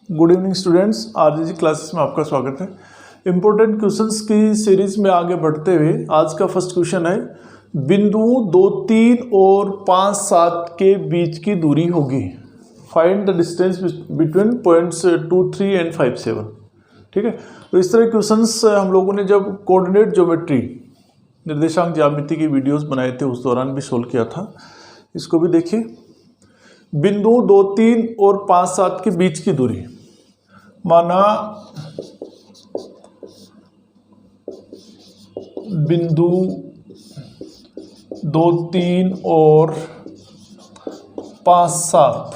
Good evening students, आरजीजी classes में आपका स्वागत है। इम्पोर्टेंट क्वेश्चंस की सीरीज में आगे बढ़ते हुए आज का फर्स्ट क्वेश्चन है, बिंदु 2, 3 और 5, 7 के बीच की दूरी होगी। Find the distance between points 2, 3 and 5, 7। ठीक है, तो इस तरह क्वेश्चंस हम लोगों ने जब कोऑर्डिनेट ज्योमेट्री निर्देशांक ज्यामिति की वीडियोस बनाए थे उस दौरान भी सोल्व किया था। इसको भी देखिए, बिंदु 2, 3 और 5, 7 के बीच की दूरी, माना बिंदु 2, 3 और 5, 7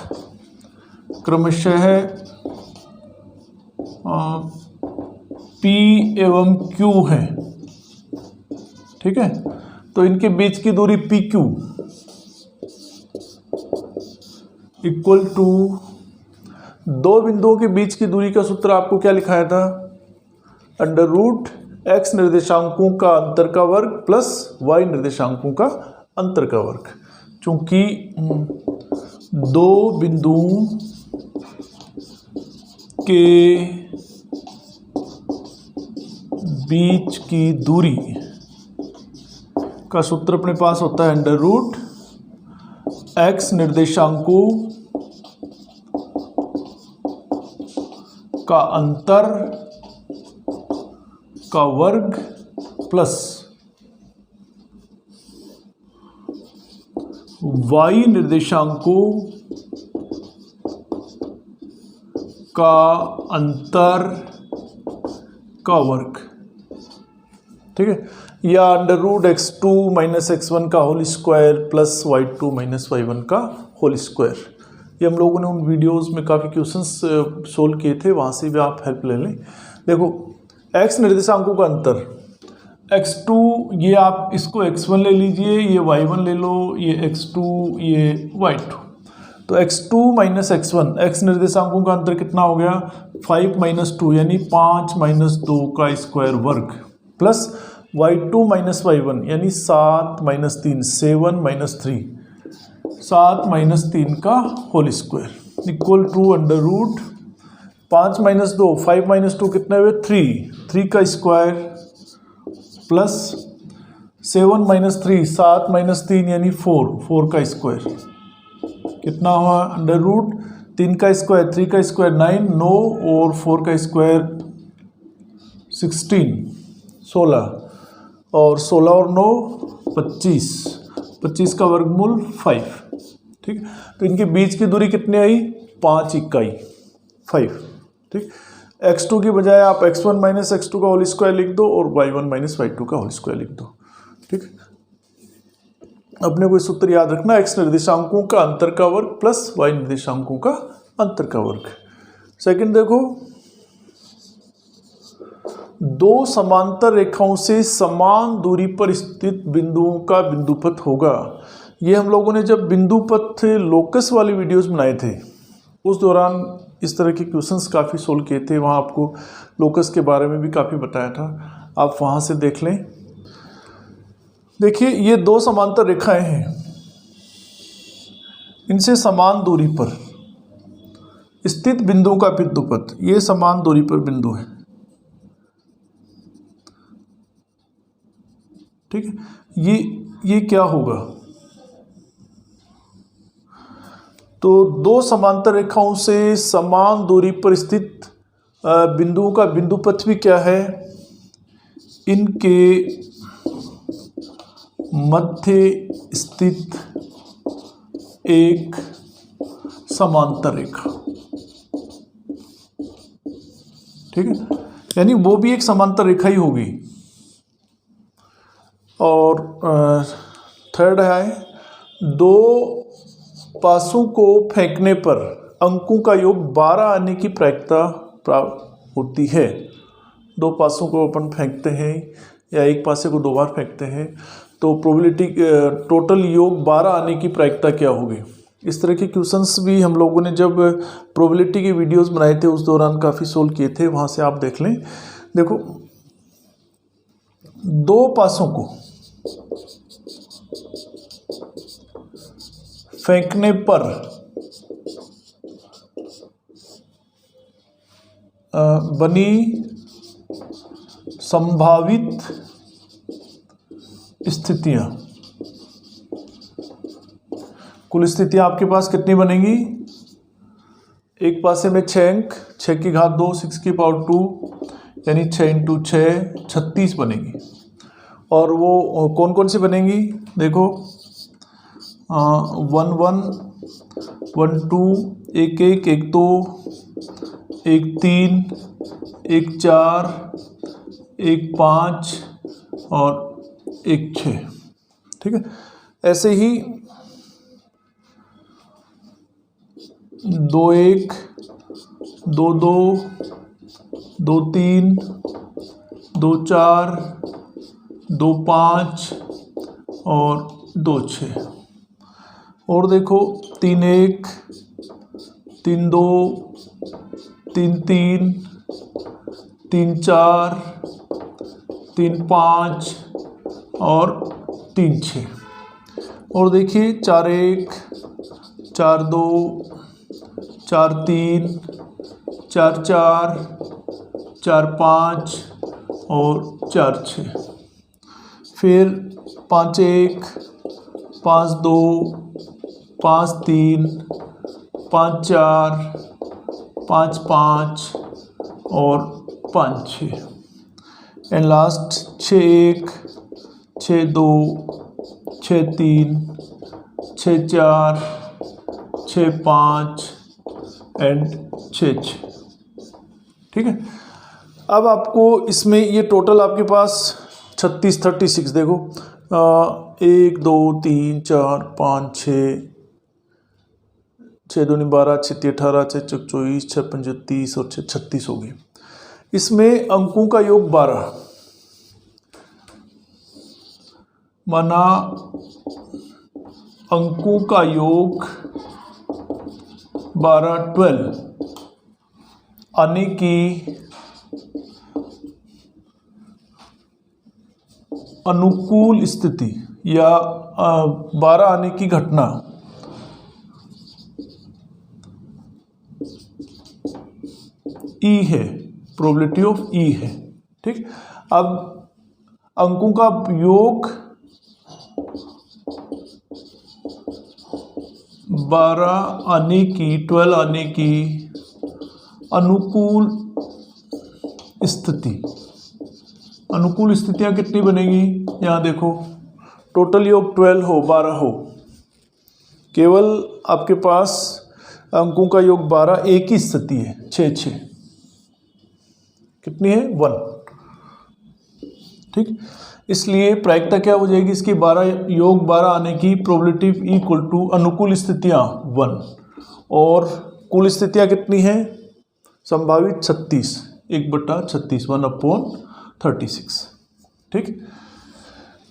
क्रमशः P एवं Q है। ठीक है, तो इनके बीच की दूरी PQ इक्वल टू, दो बिंदुओं के बीच की दूरी का सूत्र आपको क्या लिखाया था? अंडर रूट x निर्देशांकों का अंतर का वर्ग प्लस y निर्देशांकों का अंतर का वर्ग। चूंकि दो बिंदुओं के बीच की दूरी का सूत्र अपने पास होता है अंडर रूट x निर्देशांकों का अंतर का वर्ग प्लस y निर्देशांकों का अंतर का वर्ग। ठीक है, या under root x2 minus x1 का whole square plus y2 minus y1 का होल स्क्वायर। ये हम लोगों ने उन वीडियोस में काफ़ी क्वेश्चंस सोल्व किए थे, वहाँ से भी आप हेल्प ले लें। देखो, x निर्देशांकों का अंतर x2, ये आप इसको x1 ले लीजिए, ये y1 ले लो, ये x2, ये y2। तो x2 माइनस x1, x निर्देशांकों का अंतर कितना हो गया? 5 माइनस 2 यानी 5 माइनस 2 का स्क्वायर वर्ग प्लस y2 माइनस y1 यानी 7 माइनस 3, 7 माइनस 3, 7 माइनस 3 का whole square equal to under root 5 minus 2, 5 minus 2 कितना हुए? 3 का स्क्वायर प्लस 7 माइनस 3, 7 माइनस 3 यानी 4 का स्क्वायर कितना हुआ? अंडर रूट 3 का स्क्वायर, 3 का स्क्वायर 9, 9 और 4 का स्क्वायर 16, 16 और 16 और 9 25, 25 का वर्गमूल 5। ठीक, तो इनके बीच की दूरी कितनी आई? 5 इकाई 5। ठीक, x2 की बजाय आप x1 माइनस x2 का होल स्क्वायर लिख दो और y1 माइनस y2 का होल स्क्वायर लिख दो। ठीक, अपने को सूत्र याद रखना, x निर्देशांकों का अंतर का वर्ग प्लस y निर्देशांकों का अंतर का वर्ग। सेकंड देखो, दो समांतर रेखाओं से समान दूरी पर स्थित बिंदुओं का बिंदुपथ होगा। ये हम लोगों ने जब बिंदुपथ लोकस वाली वीडियोस बनाए थे उस दौरान इस तरह के क्वेश्चंस काफ़ी सोल्व किए थे, वहाँ आपको लोकस के बारे में भी काफ़ी बताया था, आप वहाँ से देख लें। देखिए, ये दो समांतर रेखाएं हैं, इनसे समान दूरी पर स्थित बिंदुओं का बिंदुपथ, ये समान दूरी पर बिंदु है। ठीक है, ये क्या होगा? तो दो समांतर रेखाओं से समान दूरी पर स्थित बिंदुओं का बिंदुपथ भी क्या है? इनके मध्य स्थित एक समांतर रेखा। ठीक है, यानी वो भी एक समांतर रेखा ही होगी। और थर्ड है, दो पासों को फेंकने पर अंकों का योग 12 आने की प्रायिकता प्राप्त होती है। दो पासों को अपन फेंकते हैं या एक पासे को 2 बार फेंकते हैं तो प्रोबेबिलिटी टोटल योग 12 आने की प्रायिकता क्या होगी? इस तरह के क्वेश्चंस भी हम लोगों ने जब प्रोबेबिलिटी के वीडियोस बनाए थे उस दौरान काफ़ी सोल्व किए थे, वहाँ से आप देख लें। देखो, दो पासों को फेंकने पर बनी संभावित स्थितियां, कुल स्थितियां आपके पास कितनी बनेंगी? एक पासे में 6 अंक, 6 की घात 2 6 की पावर 2 यानी 6 इंटू 6 36 बनेगी। और वो कौन कौन सी बनेंगी देखो, 1 1 1 2 1 1 1 2 1 3 1 4 1 5 और 1 6। ठीक है, ऐसे ही 2 1 2 2 2 3 2 4 2 5 और 2 6। और देखो 3 1 3 2 3 3 3 4 3 5 और 3 6। और देखिए 4 1 4 2 4 3 4 4 4 5 और 4 6। फिर 5 1 5 2 5 3 5 4 5 5 और 5 6। And last 6 1 6 2 6 3 6 4 6 5 and 6 6। ठीक है, अब आपको इसमें ये टोटल आपके पास 36 देखो, 1 2 3 4 5 6 6 2 12 6 3 18 6 4 24 6 5 30 और 6 36 हो गई। इसमें अंकों का योग 12, माना अंकों का योग 12 आने की अनुकूल स्थिति या 12 आने की घटना ई है, प्रोबेबिलिटी ऑफ ई है। ठीक, अब अंकों का योग 12 आने की अनुकूल स्थिति, अनुकूल स्थितियां कितनी बनेगी? यहाँ देखो टोटल योग 12 हो, केवल आपके पास अंकों का योग 12, एक ही स्थिति है 6 6, कितनी है 1। ठीक, इसलिए प्रायिकता क्या हो जाएगी इसकी? योग 12 आने की प्रोबेबिलिटी इक्वल टू अनुकूल स्थितियां 1 और कुल स्थितियां कितनी हैं? संभावित 36, 1/36 1/36। ठीक,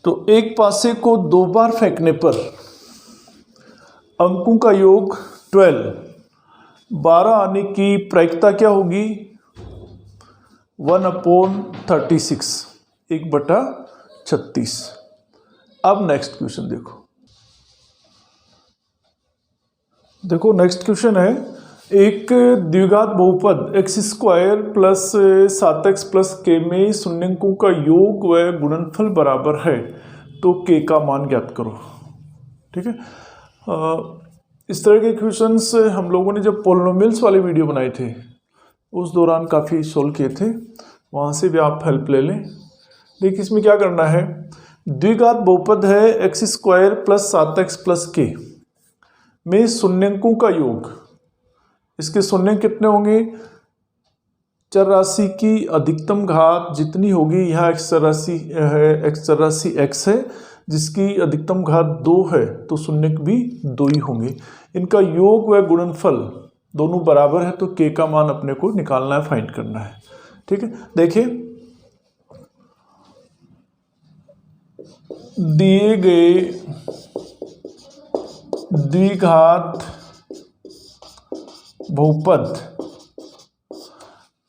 तो एक पासे को 2 बार फेंकने पर अंकों का योग 12 आने की प्रायिकता क्या होगी? 1/36, 1/36। अब नेक्स्ट क्वेश्चन देखो नेक्स्ट क्वेश्चन है, एक द्विघात बहुपद x² plus 7x plus k में शून्यंकों का योग व गुणनफल बराबर है, तो k का मान ज्ञात करो। ठीक है, इस तरह के क्वेश्चंस हम लोगों ने जब पोलिनोमियल्स वाले वीडियो बनाए थे उस दौरान काफ़ी सोल्व किए थे, वहाँ से भी आप हेल्प ले लें। देखिए इसमें क्या करना है, द्विघात बहुपद है x² plus 7x plus k में शून्यंकों का योग, इसके शून्य कितने होंगे? चर राशि की अधिकतम घात जितनी होगी, यहाँ x चर राशि x है जिसकी अधिकतम घात 2 है, तो शून्य भी 2 ही होंगे। इनका योग व गुणनफल दोनों बराबर है, तो k का मान अपने को निकालना है, फाइंड करना है। ठीक है, देखिए दिए गए द्विघात बहुपद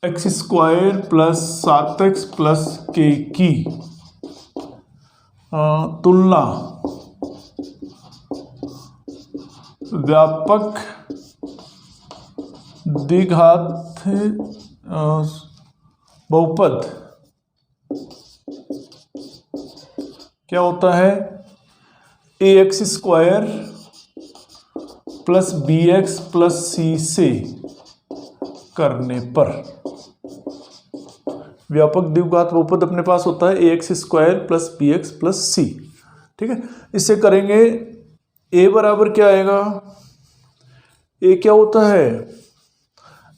x² plus 7x plus k की तुलना व्यापक द्विघात बहुपद क्या होता है, ax² plus bx plus c से करने पर। व्यापक द्विघात बहुपद अपने पास होता है ax² plus bx plus c। ठीक है, इससे करेंगे a बराबर क्या आएगा, a क्या होता है,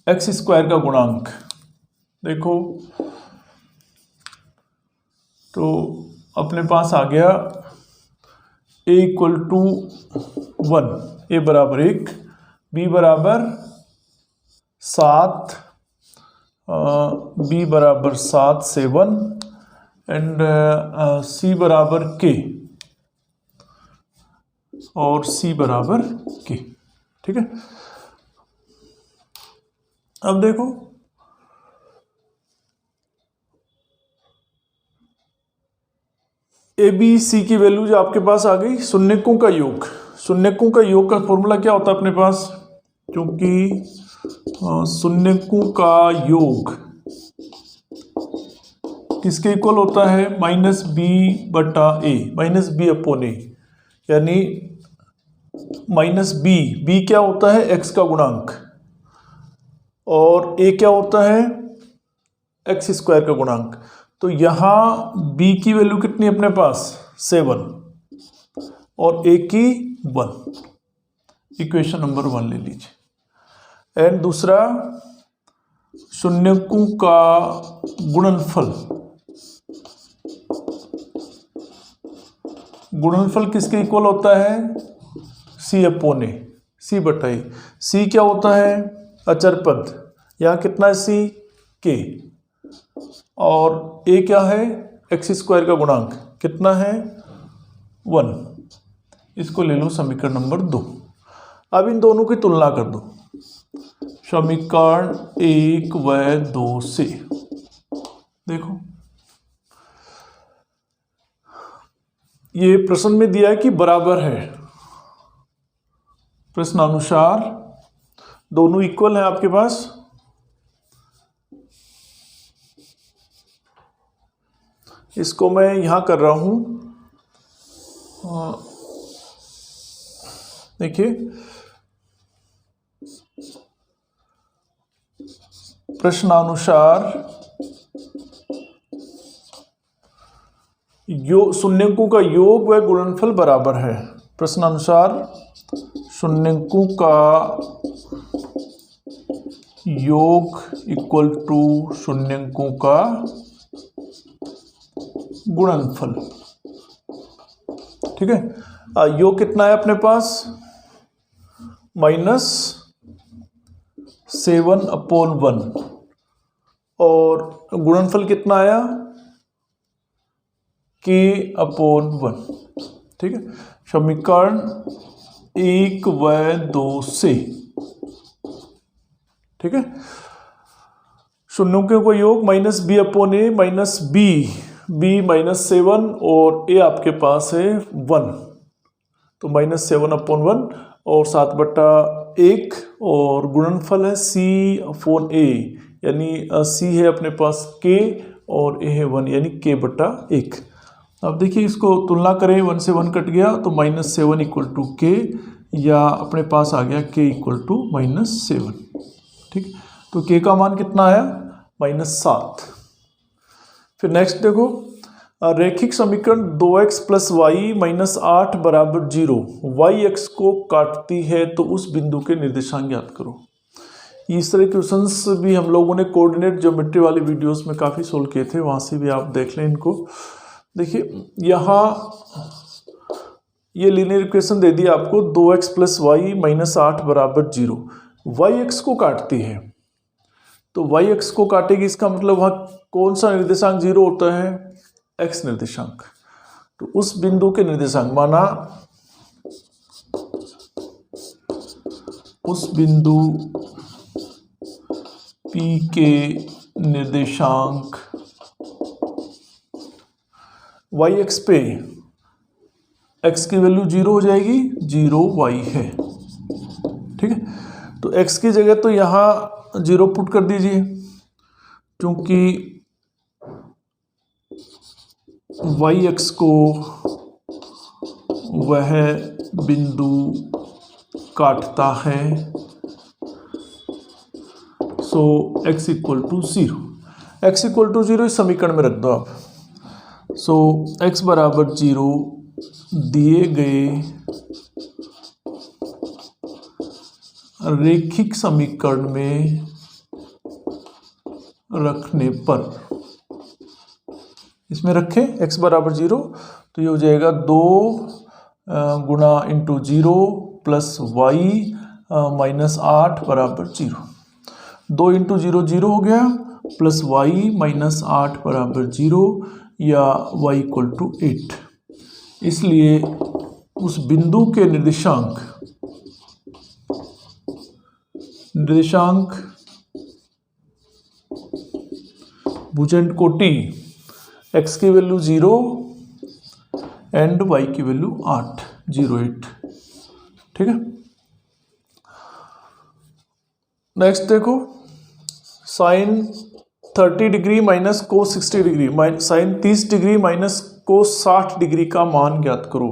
x² का गुणांक। देखो तो अपने पास आ गया a = 1, a बराबर 1, b बराबर 7, b बराबर 7 7 एंड c बराबर k और c बराबर k। ठीक है, अब देखो ए बी सी की वैल्यू जो आपके पास आ गई, शून्यकों का योग, शून्यकों का योग का फॉर्मूला क्या होता है अपने पास, क्योंकि शून्यकों का योग किसके इक्वल होता है, -b/a, -b/a, यानी -b क्या होता है, x का गुणांक, और a क्या होता है, x² का गुणांक। तो यहां b की वैल्यू कितनी अपने पास, 7 और a की 1, इक्वेशन नंबर 1 ले लीजिए। एंड दूसरा, शून्यकों का गुणनफल, गुणनफल किसके इक्वल होता है, c/a, c/a। c क्या होता है, अचर पद, यहाँ कितना है c, k, और a क्या है, x² का गुणांक कितना है, 1। इसको ले लो समीकरण नंबर 2। अब इन दोनों की तुलना कर दो समीकरण 1 व 2 से। देखो ये प्रश्न में दिया है कि बराबर है, प्रश्नानुसार दोनों इक्वल है आपके पास। इसको मैं यहां कर रहा हूं, देखिए प्रश्नानुसार शून्यकों का योग व गुणनफल बराबर है। प्रश्नानुसार शून्यकों का योग इक्वल टू शून्यकों का गुणनफल। ठीक है, योग कितना है अपने पास, -7/1, और गुणनफल कितना आया, k/1। ठीक है, समीकरण 1 व 2 से। ठीक है, शून्यों का योग -b/a -b और a आपके पास है 1, तो -7/1 और 7/1, और गुणनफल है c/a, यानी c है अपने पास k और a है 1, यानी k/1। अब देखिए इसको तुलना करें, 1 से 1 कट गया तो -7 = k, या अपने पास आ गया k = -7। ठीक, तो k का मान कितना आया, -7। फिर नेक्स्ट देखो, रैखिक समीकरण 2x + y - 8 = 0 y x को काटती है तो उस बिंदु के निर्देशांक ज्ञात करो। इस तरह क्वेश्चंस भी हम लोगों ने कोऑर्डिनेट ज्योमेट्री वाले वीडियोस में काफ़ी सोल्व किए थे, वहाँ से भी आप देख लें इनको। देखिए यहाँ ये लीनियर इक्वेशन दे दी आपको, 2x + y - 8 = 0, y x को काटती है, तो y x को काटेगी, इसका मतलब वहाँ कौन सा निर्देशांक 0 होता है, x निर्देशांक। तो उस बिंदु के निर्देशांक, माना उस बिंदु P के निर्देशांक y x पे x की वैल्यू 0 हो जाएगी, 0 y है। ठीक है, तो x की जगह तो यहाँ 0 पुट कर दीजिए, क्योंकि वाई एक्स को वह बिंदु काटता है, so x equal to 0। x equal to 0 इस समीकरण में रख दो आप। सो x बराबर 0 दिए गए रैखिक समीकरण में रखने पर, इसमें रखें x बराबर 0, तो ये हो जाएगा 2 गुणा इंटू 0 प्लस वाई माइनस 8 बराबर 0। 2 इंटू 0 0 हो गया, प्लस वाई माइनस 8 बराबर 0 या y इक्वल टू 8। इसलिए उस बिंदु के निर्देशांक भुजंड कोटि x की वैल्यू 0 एंड y की वैल्यू 8, 0 8। ठीक है। नेक्स्ट देखो, sine 30 degree minus cos 60 degree, sine 30 degree minus cos 60 degree का मान ज्ञात करो।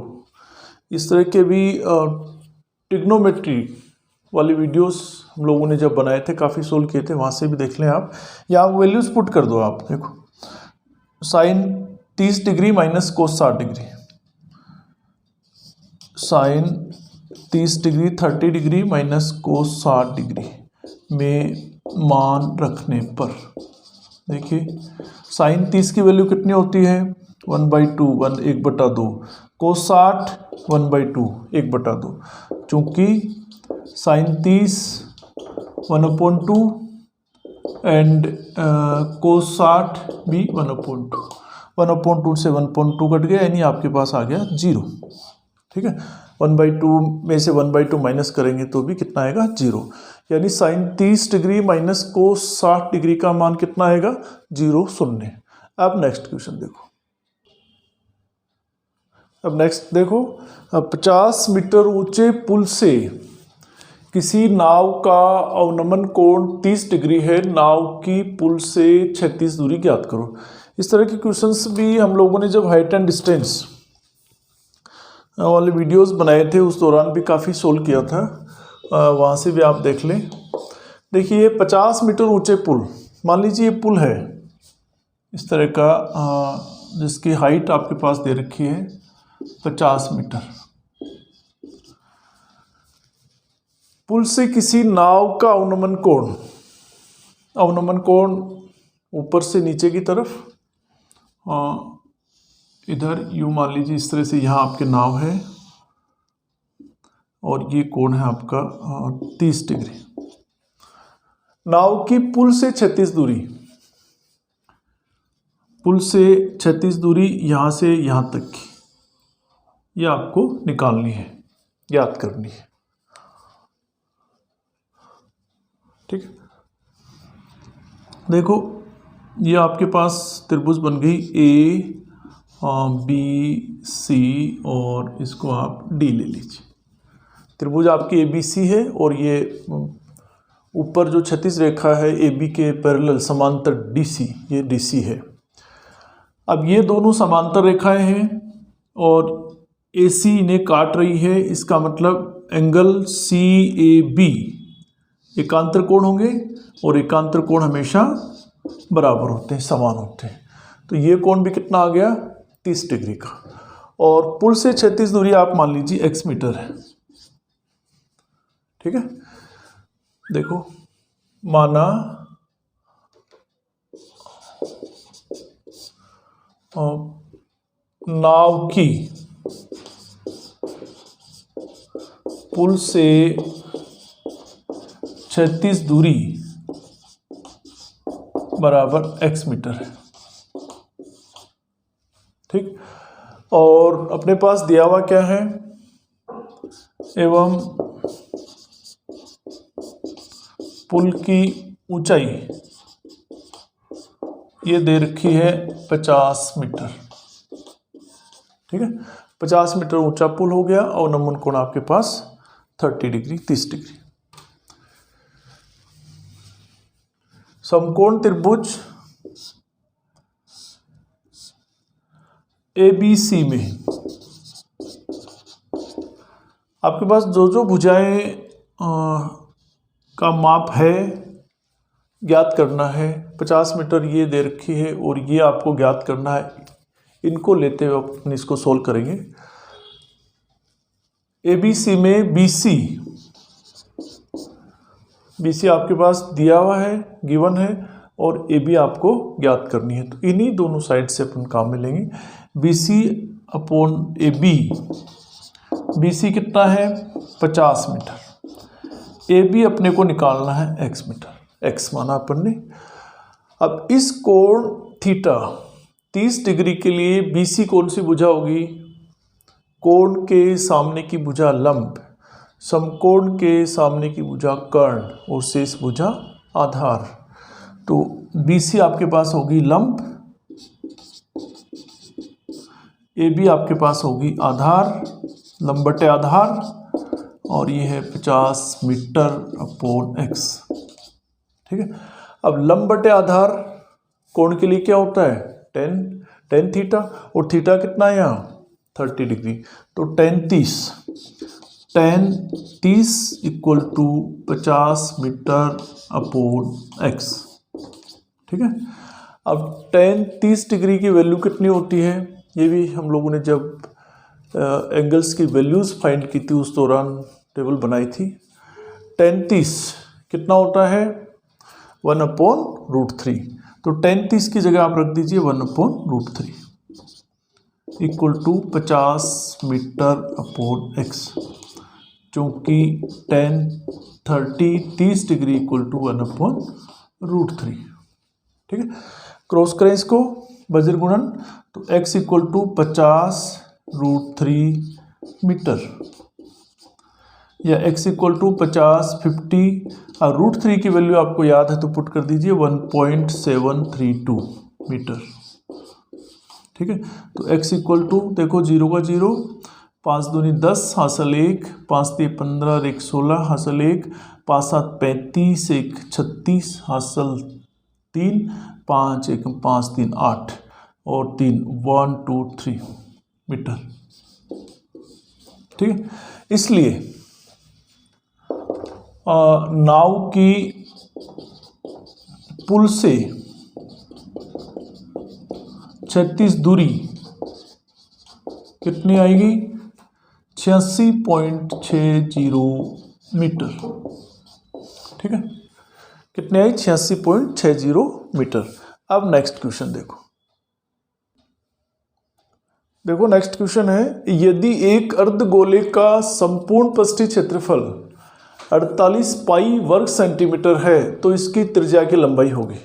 इस तरह के भी ट्रिग्नोमेट्री वाली वीडियोस हम लोगों ने जब बनाए थे, काफ़ी सोल्व किए थे, वहाँ से भी देख लें आप, या वैल्यूज पुट कर दो आप। देखो sine 30 degree minus cos 60 degree, sine 30 degree 30 degree minus cos 60 degree में मान रखने पर, देखिए साइन 30 की वैल्यू कितनी होती है 1/2, 1/2, कोस 60 1/2, 1/2। चूँकि साइन 30 1/2 एंड कोस 60 भी 1/2, 1/2 से 1/2 कट गया, यानी आपके पास आ गया 0। ठीक है, 1/2 में से 1/2 माइनस करेंगे तो भी कितना आएगा 0, यानी sine 30 degree minus cos 60 degree का मान कितना आएगा 0, 0। अब नेक्स्ट क्वेश्चन देखो, अब नेक्स्ट देखो, 50 मीटर ऊंचे पुल से किसी नाव का अवनमन कोण 30 डिग्री है, नाव की पुल से 36 दूरी ज्ञात करो। इस तरह के क्वेश्चंस भी हम लोगों ने जब हाइट एंड डिस्टेंस वाले वीडियोस बनाए थे उस दौरान भी काफ़ी सोल्व किया था, वहाँ से भी आप देख लें। देखिए 50 मीटर ऊंचे पुल, मान लीजिए ये पुल है इस तरह का, जिसकी हाइट आपके पास दे रखी है 50 मीटर। पुल से किसी नाव का अवनमन कोण ऊपर से नीचे की तरफ, इधर यूँ मान लीजिए इस तरह से, यहाँ आपके नाव है और ये कोण है आपका 30 डिग्री। नाव की पुल से 36 दूरी, पुल से 36 दूरी यहाँ से यहाँ तक की, ये आपको निकालनी है, याद करनी है। ठीक है, देखो ये आपके पास त्रिभुज बन गई ए बी सी और इसको आप डी ले लीजिए। त्रिभुज आपकी ए बी सी है और ये ऊपर जो क्षैतिज रेखा है ए बी के पैरेलल समांतर डी सी, ये डी सी है। अब ये दोनों समांतर रेखाएं हैं और ए सी इन्हें काट रही है, इसका मतलब एंगल सी ए बी एकांतर कोण होंगे और एकांतर कोण हमेशा बराबर होते हैं, समान होते हैं। तो ये कोण भी कितना आ गया 30 डिग्री का, और पुल से 36 दूरी आप मान लीजिए x मीटर है। ठीक है, देखो माना नाव की पुल से 36 दूरी बराबर x मीटर है। ठीक, और अपने पास दिया हुआ क्या है, एवं पुल की ऊंचाई ये दे रखी है 50 मीटर। ठीक है, 50 मीटर ऊंचा पुल हो गया और अवनमन कोण आपके पास 30 डिग्री 30 डिग्री। समकोण त्रिभुज ABC में आपके पास जो जो भुजाएं का माप है ज्ञात करना है, 50 मीटर ये दे रखी है और ये आपको ज्ञात करना है। इनको लेते हुए अपन इसको सोल्व करेंगे। ABC में BC आपके पास दिया हुआ है, गिवन है, और AB आपको ज्ञात करनी है। तो इन्हीं दोनों साइड से अपन काम में लेंगे। BC अपॉन AB, BC कितना है 50 मीटर, AB अपने को निकालना है x मीटर, x माना अपन ने। अब इस कोण थीटा 30 डिग्री के लिए BC कौन सी भुजा होगी? कोण के सामने की भुजा लंब, समकोण के सामने की भुजा कर्ण और शेष भुजा आधार। तो BC आपके पास होगी लंब, AB आपके पास होगी आधार, लंब बटे आधार, और ये है 50 मीटर अपॉन x। ठीक है। अब लंब बटे आधार कोण के लिए क्या होता है? टेन थीटा, और थीटा कितना है यहाँ 30 डिग्री। तो tan 30 equal to 50 metre upon x। ठीक है। अब टेन 30 डिग्री की वैल्यू कितनी होती है? ये भी हम लोगों ने जब एंगल्स की वैल्यूज़ फाइंड की थी उस दौरान टेबल बनाई थी। टेन 30 कितना होता है? 1/√3। तो टेन 30 की जगह आप रख दीजिए 1/√3 equal to 50 metre upon x, क्योंकि टेन 30 डिग्री इक्वल टू 1/√3। ठीक है। क्रॉस करें इसको, बजर गुणन, तो x इक्वल टू 50√3 मीटर, या x इक्वल टू 50 और √3 की वैल्यू आपको याद है तो पुट कर दीजिए 1.732 मीटर। ठीक है। तो x इक्वल टू देखो 0 का 0, 5 दूनी 10 हासिल 1, 5 3 15 और 1 16 हासिल 1, 5 7 35 1 36 हासिल 3, 5 1 5 3 8 और 3 1 2 3 मीटर। ठीक है। इसलिए नाव की पुल से 36 दूरी कितनी आएगी? 86.60 मीटर। ठीक है। कितनी आई? 86.60 मीटर। अब नेक्स्ट क्वेश्चन देखो नेक्स्ट क्वेश्चन है, यदि एक अर्धगोले का संपूर्ण पृष्ठीय क्षेत्रफल 48 पाई वर्ग सेंटीमीटर है तो इसकी त्रिज्या की लंबाई होगी।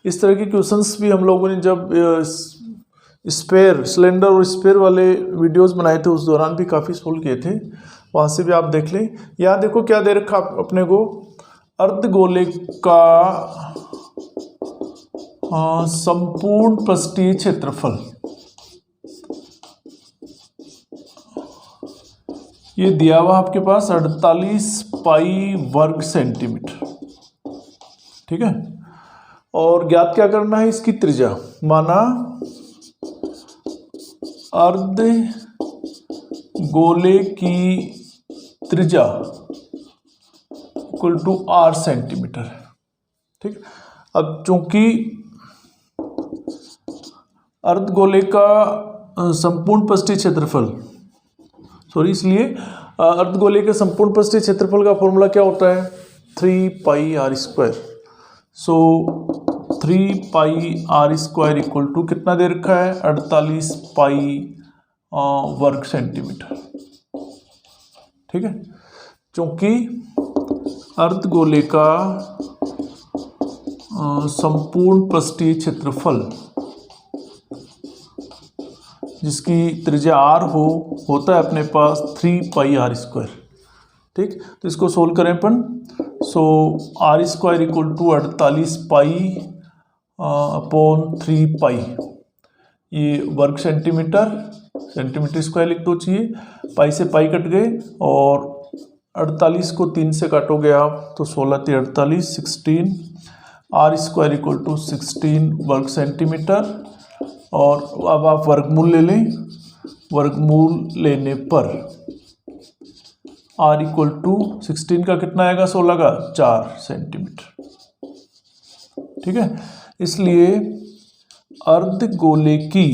इस तरह के क्वेश्चंस भी हम लोगों ने जब सिलेंडर और स्पेयर वाले वीडियोस बनाए थे उस दौरान भी काफ़ी सोल्व किए थे, वहाँ से भी आप देख लें। यहाँ देखो क्या दे रखा अपने को, अर्धगोले का संपूर्ण पृष्ठीय क्षेत्रफल, ये दिया हुआ आपके पास 48 पाई वर्ग सेंटीमीटर। ठीक है। और ज्ञात क्या करना है? इसकी त्रिज्या, माना अर्ध गोले की त्रिज्या इक्वल टू r सेंटीमीटर। ठीक। अब चूंकि अर्धगोले का संपूर्ण पृष्ठीय क्षेत्रफल इसलिए अर्धगोले के संपूर्ण पृष्ठीय क्षेत्रफल का फॉर्मूला क्या होता है? 3 पाई r²। So 3 pi r² equal to कितना दे रखा है? 48 पाई वर्ग सेंटीमीटर। ठीक है। क्योंकि अर्धगोले का संपूर्ण पृष्ठीय क्षेत्रफल जिसकी त्रिज्या r होता है अपने पास 3 पाई r²। ठीक। तो इसको सोल्व करें अपन। So r² equal to 48 pi upon 3 pi, ये वर्ग सेंटीमीटर स्क्वायर लिख दो चाहिए, पाई से पाई कट गए और 48 को 3 से काटोगे आप तो 16 × 48 16, r² इक्वल टू 16 वर्ग सेंटीमीटर और अब आप वर्गमूल ले लें। वर्गमूल लेने पर r इक्वल टू 16 का कितना आएगा, 16 का 4 सेंटीमीटर। ठीक है, इसलिए अर्धगोले की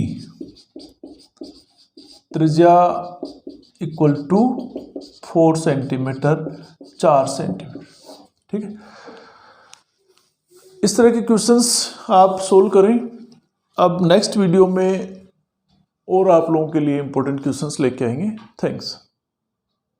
त्रिज्या इक्वल टू 4 सेंटीमीटर, 4 सेंटीमीटर। ठीक है, इस तरह के क्वेश्चंस आप सोल्व करें। अब नेक्स्ट वीडियो में और आप लोगों के लिए इंपॉर्टेंट क्वेश्चंस लेके आएंगे। थैंक्स।